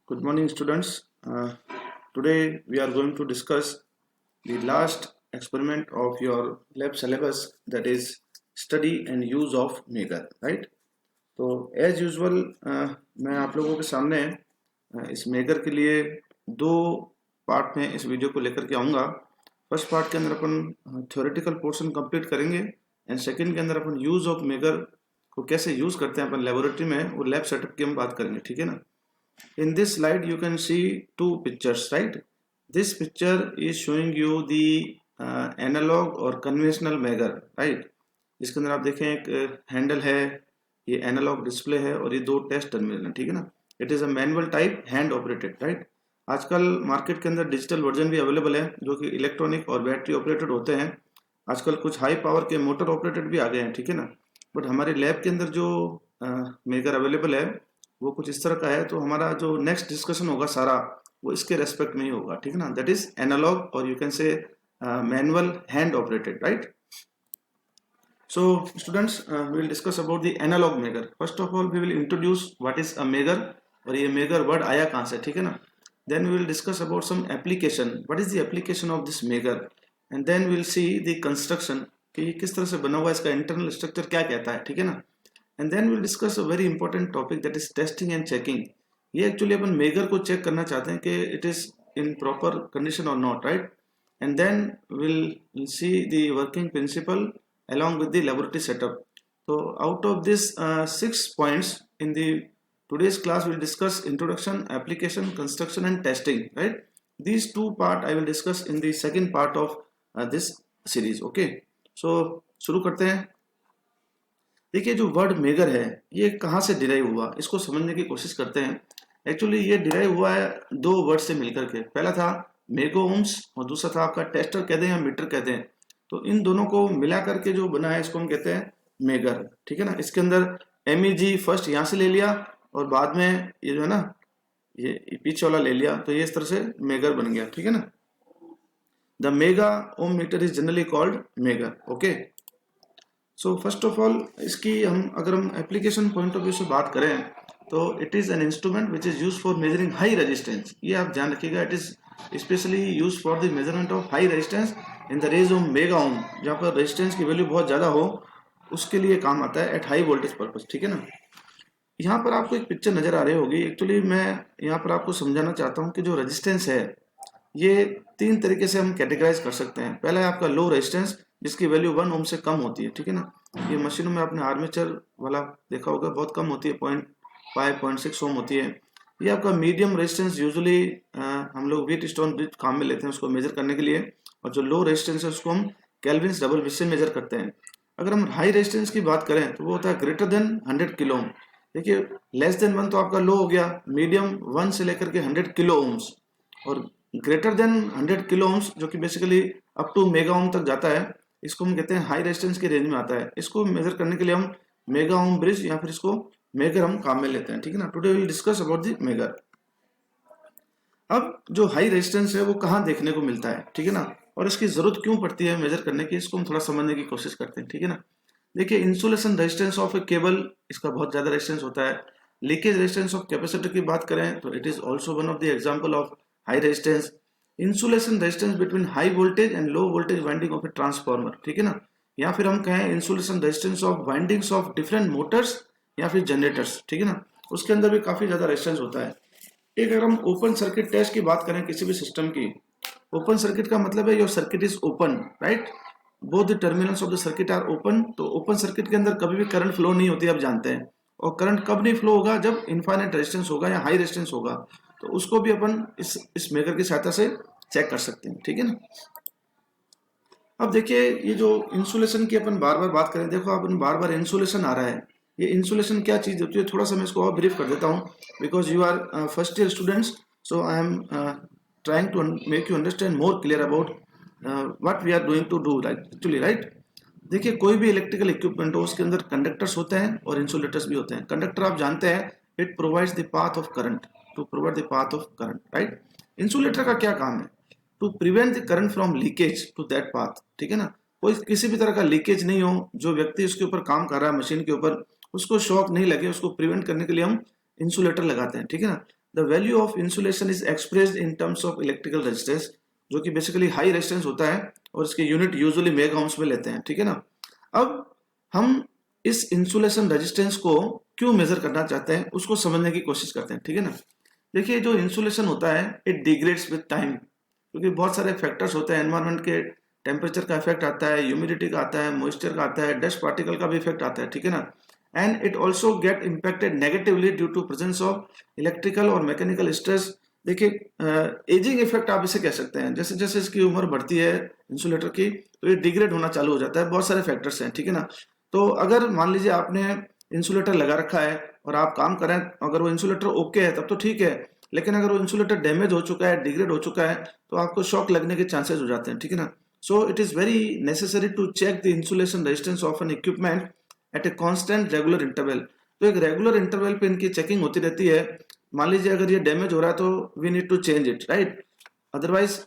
Good morning, students. Today we are going to discuss the last experiment of your lab syllabus, that is study and use of Maker, right? तो as usual मैं आप लोगों के सामने इस maker के लिए दो पार्ट में इस वीडियो को लेकर के आऊँगा। फर्स्ट पार्ट के अंदर अपन थ्योरेटिकल पोर्शन कंप्लीट करेंगे एंड सेकंड के अंदर अपन यूज़ ऑफ मेकर को कैसे यूज़ करते हैं अपन लेबोरेटरी में, वो लैब सेटअप की हम बात करेंगे, ठीक है ना। In this slide you can see two pictures, right? This picture is showing you the analog or conventional measure, right? जिसके अंदर आप देखें एक हैंडल है, ये एनालॉग डिस्प्ले है और ये दो टेस्ट टर्मिनल है, ठीक है ना। It is a manual type, hand operated, right. आजकल मार्केट के अंदर डिजिटल वर्जन भी अवेलेबल है जो कि इलेक्ट्रॉनिक और बैटरी ऑपरेटेड होते हैं। आजकल कुछ हाई पावर के मोटर ऑपरेटेड भी आ गए हैं, ठीक है ना। बट हमारे लैब के अंदर जो मेकर अवेलेबल है वो कुछ इस तरह का है, तो हमारा जो नेक्स्ट डिस्कशन होगा सारा वो इसके रेस्पेक्ट में ही होगा, ठीक है ना। दैट इज एनालॉग और you can say manual, hand operated, right. So students, we will discuss about the analog measure. First of all, we will introduce what is a measure और ये measure word आया कहाँ से, ठीक है ना। Then we will discuss about some application. What is the application of this measure? And then we will see the construction कि ये किस तरह से बना हुआ है, इसका internal structure क्या कहता है, ठीक है ना। And then we will discuss a very important topic, that is testing and checking. ये actually अपन measure को check करना चाहते हैं कि it is in proper condition or not, right? And then we will see the working principle along with the laboratory setup. So out of this 6 points in the today's class, we'll discuss introduction, application, construction and testing, right? These two part I will discuss in the second part of this series. Okay, so शुरू करते हैं। देखिए जो word megger है ये कहाँ से derive हुआ, इसको समझने की कोशिश करते हैं। एक्चुअली ये डिराइव हुआ है दो वर्ड से मिलकर के। पहला था मेगो ओम्स और दूसरा था आपका टेस्टर कहते हैं या मीटर कहते हैं। तो इन दोनों को मिला करके जो बना है इसको हम कहते हैं मेगर, ठीक है ना। इसके अंदर MEG फर्स्ट यहाँ से ले लिया और बाद में ये जो है ना ये पीछे वाला ले लिया, तो ये इस तरह से मेगर बन गया, ठीक है ना। The mega ohm meter is generally called megger. Okay, so first of all इसकी अगर हम एप्लीकेशन पॉइंट ऑफ व्यू से बात करें तो it is an instrument which is use for measuring high resistance. ये आप ध्यान रखिएगा, it is specially use for the measurement of high resistance in the range of mega ohm. जहाँ पर रेजिस्टेंस की वैल्यू बहुत ज़्यादा हो उसके लिए काम आता है एट हाई वोल्टेज पर्पज, ठीक है ना। यहाँ पर आपको एक पिक्चर नजर आ रही होगी। एक्चुअली मैं यहाँ पर आपको समझाना चाहता हूँ कि जो रेजिस्टेंस है ये तीन तरीके से हम कैटेगराइज कर सकते हैं। पहला है आपका लो रेजिस्टेंस जिसकी वैल्यू 1 ओम से कम होती है, ठीक है ना। ये मशीनों में आपने आर्मेचर वाला देखा होगा, बहुत कम होती है, 0.5 0.6 ओम होती है। ये आपका मीडियम रेजिस्टेंस यूजुअली हम लोग व्हीट स्टोन ब्रिज काम में लेते हैं उसको मेजर करने के लिए, और जो लो रेजिस्टेंस है उसको हम केल्विन्स डबल ब्रिज से मेजर करते हैं। अगर हम हाई रेजिस्टेंस की बात करें तो वो होता है ग्रेटर देन 100 किलो ओम। देखिए लेस देन 1 तो आपका लो हो गया, मीडियम 1 से लेकर के 100 किलो ओम्स, और ग्रेटर देन 100 किलो ओम्स जो कि basically up to mega ohm तक जाता है, इसको हम कहते हैं हाई रेजिस्टेंस के रेंज में आता है। इसको मेजर करने के लिए हम मेगा ओम ब्रिज या फिर इसको मेगर हम काम में लेते हैं, ठीक है ना। Today we will discuss about the megger. अब जो हाई रेजिस्टेंस है वो कहाँ देखने को मिलता है, ठीक है ना, और इसकी जरूरत क्यों पड़ती है मेजर करने की, इसको हम थोड़ा समझने की कोशिश करते हैं, ठीक है ना। देखिए insulation resistance of a cable, इसका बहुत ज्यादा रेजिस्टेंस होता है। लीकेज रेजिस्टेंस ऑफ कैपेसिटर की बात करें तो it is also one of the example of high resistance. Insulation resistance between high voltage and low voltage winding of a transformer, ठीक है ना। या फिर हम कहें insulation resistance of windings of different motors या फिर जनरेटर्स, ठीक है ना, उसके अंदर भी काफी ज्यादा रेजिस्टेंस होता है। एक अगर हम ओपन सर्किट टेस्ट की बात करें किसी भी सिस्टम की, ओपन सर्किट का मतलब है your circuit is open, right, both the terminals of the circuit are open. तो ओपन सर्किट के अंदर कभी भी करंट फ्लो नहीं होती, आप जानते हैं। और करंट कब नहीं फ्लो होगा, जब इनफाइनाइट रेजिस्टेंस होगा या हाई रेजिस्टेंस होगा, तो उसको भी अपन इस मेकर की सहायता से चेक कर सकते हैं, ठीक है ना। अब देखिए ये जो इंसुलेशन की अपन बार बार बात करें, देखो अपन बार बार इंसुलेशन आ रहा है। ये इंसुलेशन क्या चीज होती है, थोड़ा सा मैं इसको और ब्रीफ कर देता हूँ, because you are first year students, so I am trying to make you understand more clear about what we are doing to do, actually, right. देखिए कोई भी इलेक्ट्रिकल इक्विपमेंट हो उसके अंदर कंडक्टर्स होते हैं और इंसुलेटर्स भी होते हैं। कंडक्टर आप जानते हैं it provides the path of current, to provide the path of current, right. Insulator का क्या काम है, to prevent the current from leakage to that path, ठीक है ना। कोई किसी भी तरह का लीकेज नहीं हो, जो व्यक्ति उसके ऊपर काम कर रहा है मशीन के ऊपर उसको शॉक नहीं लगे, उसको प्रिवेंट करने के लिए हम इंसुलेटर लगाते हैं, ठीक है ना। The value of insulation is expressed in terms of electrical resistance, जो कि बेसिकली हाई रेजिस्टेंस होता है और इसके यूनिट यूजुअली मेगा ओम्स में लेते हैं, ठीक है ना। अब हम इस इंसुलेशन रेजिस्टेंस को क्यों मेजर करना चाहते हैं उसको समझने की कोशिश करते हैं, ठीक है ना। देखिए जो इंसुलेशन होता है इट डिग्रेड्स विद टाइम, क्योंकि बहुत सारे फैक्टर्स होते हैं, एनवायरनमेंट के टेम्परेचर का इफेक्ट आता है, ह्यूमिडिटी का आता है, मॉइस्चर का आता है, डस्ट पार्टिकल का भी इफेक्ट आता है, ठीक है ना। And it also get impacted negatively due to presence of electrical और मैकेनिकल स्ट्रेस। देखिए एजिंग इफेक्ट आप इसे कह सकते हैं, जैसे जैसे इसकी उम्र बढ़ती है इंसुलेटर की तो ये डिग्रेड होना चालू हो जाता है, बहुत सारे फैक्टर्स हैं, ठीक है ना। तो अगर मान लीजिए आपने इंसुलेटर लगा रखा है और आप काम करें, अगर वो इंसुलेटर ओके है तब तो ठीक है, लेकिन अगर वो इंसुलेटर डैमेज हो चुका है, डिग्रेड हो चुका है, तो आपको शॉक लगने के चांसेस हो जाते हैं, ठीक है ना। So it is very necessary to check the insulation resistance of an equipment at a constant regular interval. तो एक रेगुलर इंटरवल पे इनकी चेकिंग होती रहती है। मान लीजिए अगर ये डैमेज हो रहा है तो we need to change it, right, otherwise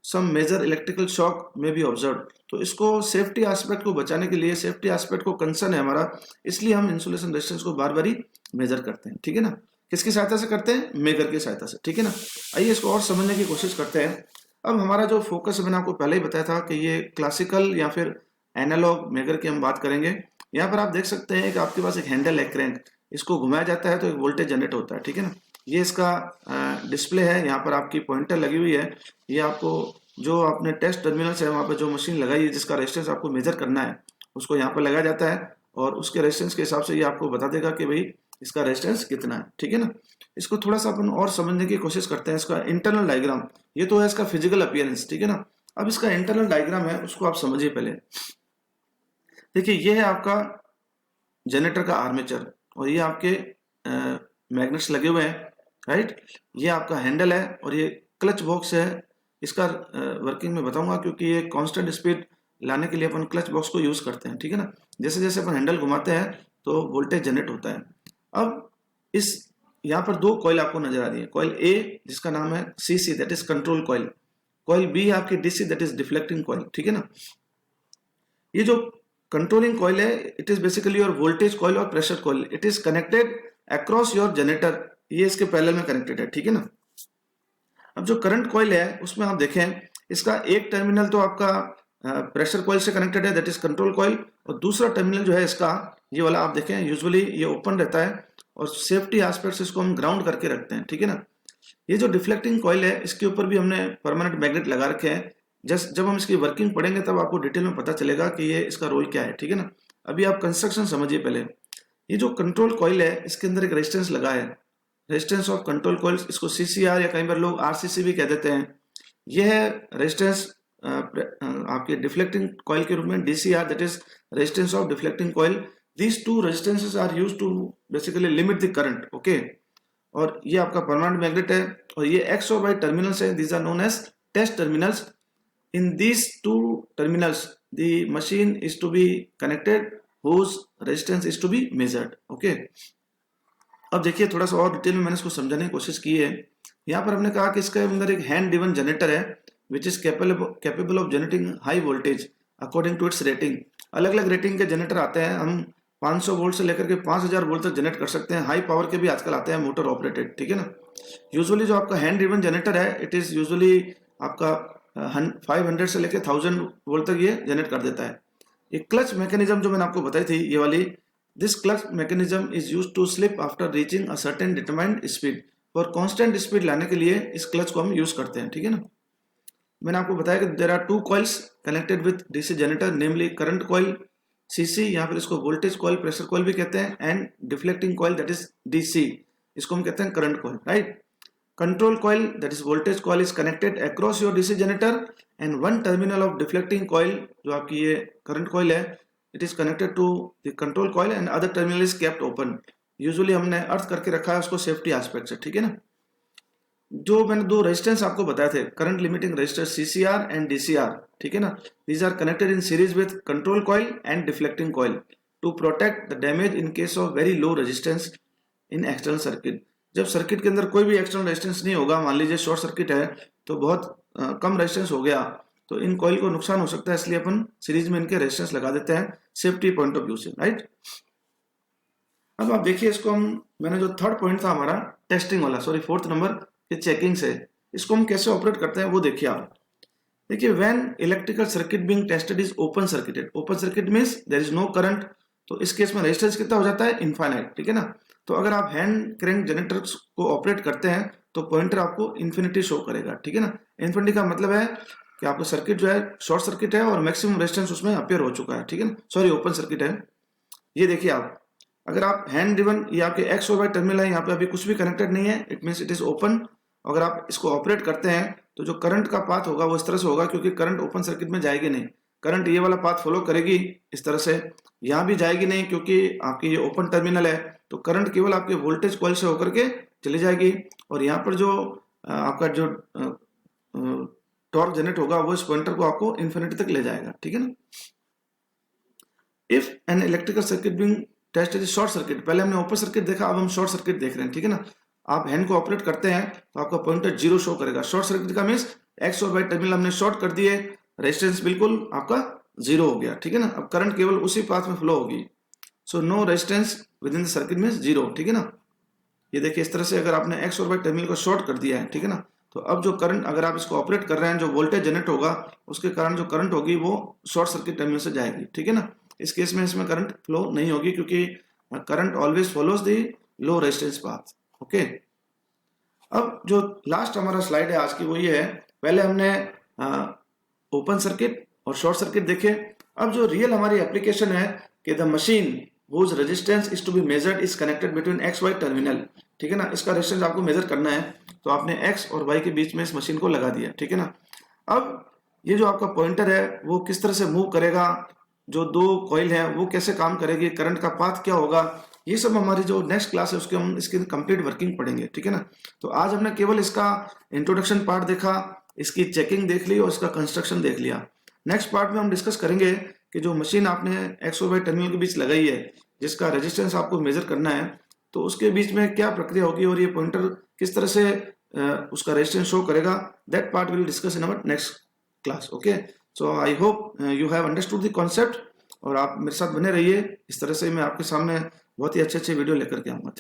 some major electrical shock may be observe. तो इसको सेफ्टी एस्पेक्ट को बचाने के लिए, सेफ्टी एस्पेक्ट को कंसर्न है हमारा, इसलिए हम इंसुलेशन रेजिस्टेंस को बार बार ही मेजर करते हैं, ठीक है ना। किसकी सहायता से करते हैं? मेगर की सहायता से, ठीक है ना। आइए इसको और समझने की कोशिश करते हैं। अब हमारा जो फोकस मैंने आपको पहले ही बताया था कि ये क्लासिकल या फिर एनालॉग मेगर की हम बात करेंगे। यहाँ पर आप देख सकते हैं कि आपके पास एक हैंडल है, क्रैंक, इसको घुमाया जाता है तो एक वोल्टेज जनरेट होता है, ठीक है ना। ये इसका डिस्प्ले है, यहाँ पर आपकी पॉइंटर लगी हुई है। ये आपको जो आपने टेस्ट टर्मिनल है वहाँ पर जो मशीन लगाई है जिसका रेजिस्टेंस आपको मेजर करना है उसको यहाँ पर लगाया जाता है और उसके रेजिस्टेंस के हिसाब से ये आपको बता देगा कि भाई इसका रेजिस्टेंस कितना है, ठीक है ना। इसको थोड़ा सा अपन और समझने की कोशिश करते हैं। इसका इंटरनल डायग्राम, ये तो है इसका फिजिकल अपीयरेंस, ठीक है ना। अब इसका इंटरनल डायग्राम है उसको आप समझिए पहले। देखिए ये है आपका जनरेटर का आर्मेचर और ये आपके मैग्नेट्स लगे हुए हैं, राइट। ये आपका हैंडल है और ये क्लच बॉक्स है। इसका वर्किंग में बताऊंगा क्योंकि ये कांस्टेंट स्पीड लाने के लिए अपन क्लच बॉक्स को यूज करते हैं, ठीक है ना। जैसे जैसे अपन हैंडल घुमाते हैं तो वोल्टेज जनरेट होता है। अब इस यहाँ पर दो कॉइल आपको नजर आ रही है, कॉइल ए जिसका नाम है CC that is control coil, coil B है आपकी DC that is deflecting coil, ठीक है ना। ये जो कंट्रोलिंग कॉइल है it is basically your voltage coil और pressure coil, it is connected across your generator, ये इसके पैरेलल में कनेक्टेड है, ठीक है ना। अब जो करंट कॉइल है उसमें आप देखें इसका एक टर्मिनल तो आपका प्रेशर कॉइल से कनेक्टेड है दैट इज कंट्रोल कॉइल, और दूसरा टर्मिनल जो है इसका ये वाला आप देखें यूजुअली ये ओपन रहता है और सेफ्टी एस्पेक्ट से इसको हम ग्राउंड करके रखते हैं, ठीक है ना। ये जो डिफ्लेक्टिंग कॉइल है इसके ऊपर भी हमने परमानेंट मैग्नेट लगा रखे हैं। जब हम इसकी वर्किंग पढ़ेंगे तब आपको डिटेल में पता चलेगा कि ये इसका रोल क्या है, ठीक है ना। अभी आप कंस्ट्रक्शन समझिए पहले। ये जो कंट्रोल कॉइल है इसके अंदर एक रेजिस्टेंस लगा है, रेजिस्टेंस ऑफ कंट्रोल कॉइल, इसको सीसीआर या कई बार लोग आरसीसी भी कह देते हैं। यह है रेजिस्टेंस आपके डिफ्लेक्टिंग कॉइल के रूप में DCR that is resistance of deflecting coil. These two resistances are used to basically limit the current, okay. और ये आपका परमानेंट मैग्नेट है और ये एक्स और वाई टर्मिनल्स है, these are known as test terminals. In these two terminals, the machine is to be connected, whose resistance is to be measured. Okay. अब देखिए थोड़ा सा और डिटेल में मैंने इसको समझाने की कोशिश की है। यहाँ पर हमने कहा कि इसके अंदर एक हैंड ड्रिवन जनरेटर है which is capable of generating high voltage according to its rating. अलग अलग रेटिंग के जनरेटर आते हैं, हम 500 वोल्ट से लेकर के 5000 वोल्ट तक जनरेट कर सकते हैं। हाई पावर के भी आजकल आते हैं मोटर ऑपरेटेड, ठीक है ना। यूजुअली जो आपका हैंड ड्रिवन जनरेटर है इट इज यूजुअली आपका 500 से लेकर 1000 वोल्ट तक ये जनरेट कर देता है। ये क्लच मैकेनिज्म जो मैंने आपको बताई थी ये वाली, this clutch mechanism is used to slip after reaching a certain determined speed. और कांस्टेंट स्पीड लाने के लिए इस क्लच को हम यूज करते हैं, ठीक है ना। मैंने आपको बताया कि there are two coils connected with DC generator, namely current coil CC, यहाँ पर इसको वोल्टेज कॉइल प्रेशर कॉइल भी कहते हैं, and deflecting coil that is DC, इसको हम कहते हैं current coil, right. Control coil that is voltage coil is connected across your DC generator and one terminal of deflecting coil जो आपकी ये current coil है it is connected to the control coil and other terminal is kept open। Usually हमने अर्थ करके रखा है उसको safety aspect से, ठीक है ना। जो मैंने दो रेजिस्टेंस आपको बताए थे, current limiting resistor CCR and DCR, ठीक है ना, these are connected in series with control coil and deflecting coil to protect the damage in case of very low resistance in external circuit। जब circuit के अंदर कोई भी external resistance नहीं होगा, मान लीजिए शॉर्ट सर्किट है तो बहुत कम रेजिस्टेंस हो गया तो इन कॉइल को नुकसान हो सकता है, इसलिए अपन सीरीज में इनके रेजिस्टेंस लगा देते हैं सेफ्टी पॉइंट ऑफ व्यू से, राइट। अब आप देखिए इसको मैंने जो थर्ड पॉइंट था हमारा टेस्टिंग वाला, सॉरी फोर्थ नंबर के चेकिंग से, इसको हम कैसे ऑपरेट करते हैं वो देखिए आप। देखिए when electrical circuit being tested is open circuited, open circuit means there is no current, तो इस केस में रेजिस्टेंस कितना हो जाता है, इनफाइनाइट, ठीक है ना। तो अगर आप हैंड क्रैंक जनरेटर को ऑपरेट करते हैं तो पॉइंटर आपको इन्फिनिटी शो करेगा, ठीक है ना। इन्फिनिटी का मतलब है कि आपका सर्किट जो है शॉर्ट सर्किट है और मैक्सिमम रेजिस्टेंस उसमें अपियर हो चुका है, ठीक है ना, सॉरी ओपन सर्किट है। ये देखिए आप, अगर आप हैंड ड्रिवन, ये आपके एक्स और वाई टर्मिनल है, यहाँ पे अभी कुछ भी कनेक्टेड नहीं है, it means it is open. अगर आप इसको ऑपरेट करते हैं तो जो करंट का पाथ होगा वो इस तरह से होगा, क्योंकि करंट ओपन सर्किट में जाएगी नहीं, करंट ये वाला पाथ फॉलो करेगी इस तरह से, यहाँ भी जाएगी नहीं क्योंकि आपकी ये ओपन टर्मिनल है, तो करंट केवल आपके वोल्टेज कॉइल से होकर के चली जाएगी, और यहाँ पर जो आपका जो टॉर्क जनरेट होगा वो इस पॉइंटर को आपको इन्फिनिटी तक ले जाएगा, ठीक है ना। If an electrical circuit being test is short circuit, पहले हमने ओपन सर्किट देखा, अब हम शॉर्ट सर्किट देख रहे हैं, ठीक है ना। आप हैंड को ऑपरेट करते हैं तो आपका पॉइंटर जीरो शो करेगा। शॉर्ट सर्किट का मींस एक्स और वाई टर्मिनल हमने शॉर्ट कर दिए, रेजिस्टेंस बिल्कुल आपका जीरो हो गया, ठीक है ना। अब करंट केवल उसी पाथ में फ्लो होगी, so no resistance within the circuit means zero, ठीक है ना। ये देखिए इस तरह से अगर आपने एक्स और वाई टर्मिनल को शॉर्ट कर दिया है, ठीक है ना, तो अब जो करंट, अगर आप इसको ऑपरेट कर रहे हैं, जो वोल्टेज जनरेट होगा उसके कारण जो करंट होगी वो शॉर्ट सर्किट टर्मिनल से जाएगी, ठीक है ना। इस केस में इसमें करंट फ्लो नहीं होगी क्योंकि current always follows the low resistance path, okay. अब जो लास्ट हमारा स्लाइड है आज की वो ये है, पहले हमने ओपन सर्किट और शॉर्ट सर्किट देखे। अब जो रियल हमारी एप्लीकेशन है कि the machine whose resistance is to be measured is connected between x y terminal, ठीक है ना। इसका रेजिस्टेंस आपको मेजर करना है, तो आपने x और y के बीच में इस मशीन को लगा दिया, ठीक है ना। अब ये जो आपका पॉइंटर है वो किस तरह से मूव करेगा, जो दो कॉइल है वो कैसे काम करेगी, करंट का पाथ क्या होगा, ये सब हमारी जो नेक्स्ट क्लास है उसके हम इसकी कंप्लीट वर्किंग पढ़ेंगे, ठीक है ना। तो आज हमने केवल इसका इंट्रोडक्शन पार्ट देखा, इसकी चेकिंग देख ली और इसका कंस्ट्रक्शन देख लिया। नेक्स्ट पार्ट में हम डिस्कस करेंगे कि जो मशीन आपने एक्स और वाई टर्मिनल के बीच लगाई है, जिसका रेजिस्टेंस आपको मेजर करना है, तो उसके बीच में क्या प्रक्रिया होगी और ये पॉइंटर किस तरह से उसका रेजिस्टेंस शो करेगा, that part will discuss in our next class, okay. So I hope you have understood the concept, और आप मेरे साथ बने रहिए, इस तरह से मैं आपके सामने बहुत ही अच्छे वीडियो लेकर के आऊंगा।